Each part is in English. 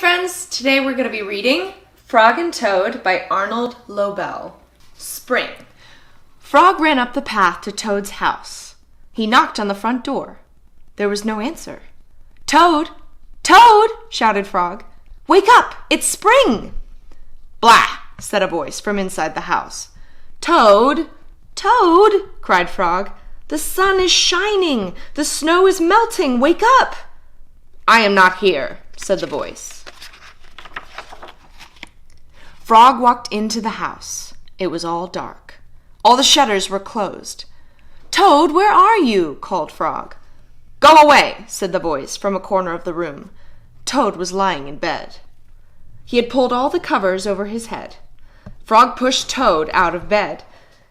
friends, today we're going to be reading Frog and Toad by Arnold Lobel. Spring. Frog ran up the path to Toad's house. He knocked on the front door. There was no answer. "Toad! Toad!" shouted Frog. "Wake up! It's spring!" "Blah!" said a voice from inside the house. "Toad! Toad!" cried Frog. "The sun is shining! The snow is melting! Wake up!" "I am not here," said the voice. Frog walked into the house. It was all dark. All the shutters were closed. "Toad, where are you?" called Frog. "Go away," said the voice from a corner of the room. Toad was lying in bed. He had pulled all the covers over his head. Frog pushed Toad out of bed.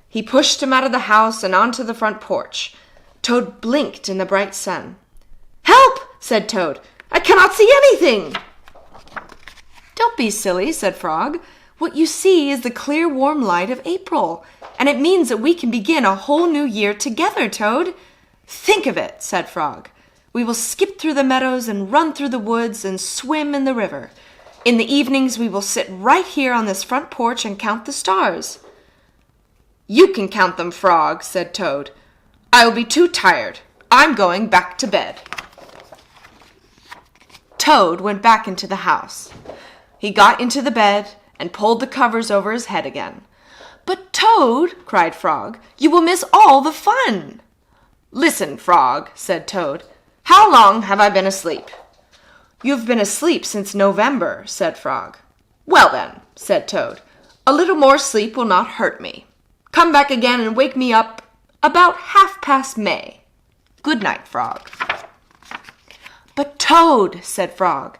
He pushed him out of the house and onto the front porch. Toad blinked in the bright sun. "Help!" said Toad. "I cannot see anything." "Don't be silly," said Frog. "What you see is the clear, warm light of April, and it means that we can begin a whole new year together, Toad." "Think of it," said Frog. "We will skip through the meadows and run through the woods and swim in the river. In the evenings, we will sit right here on this front porch and count the stars." "You can count them, Frog," said Toad. "I will be too tired. I'm going back to bed." Toad went back into the house. He got into the bed and pulled the covers over his head again. "But Toad," cried Frog, "you will miss all the fun." "Listen, Frog," said Toad. "How long have I been asleep?" "You've been asleep since November," said Frog. "Well then," said Toad, "a little more sleep will not hurt me. Come back again and wake me up about 1/2 May. Good night, Frog." "But Toad," said Frog,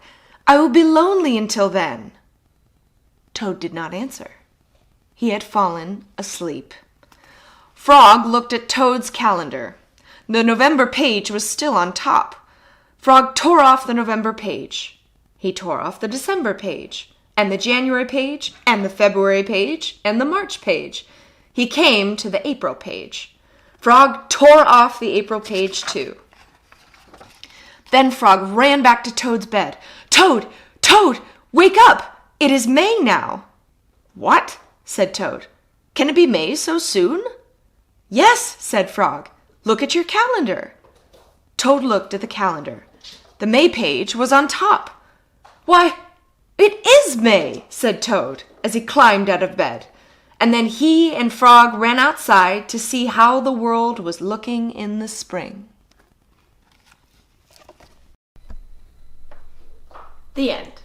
"I will be lonely until then." Toad did not answer. He had fallen asleep. Frog looked at Toad's calendar. The November page was still on top. Frog tore off the November page. He tore off the December page, and the January page, and the February page, and the March page. He came to the April page. Frog tore off the April page too. Then Frog ran back to Toad's bed. "Toad! Toad! Wake up! It is May now." "What?" said Toad. "Can it be May so soon?" "Yes," said Frog. "Look at your calendar." Toad looked at the calendar. The May page was on top. "Why, it is May," said Toad as he climbed out of bed. And then he and Frog ran outside to see how the world was looking in the spring. The end.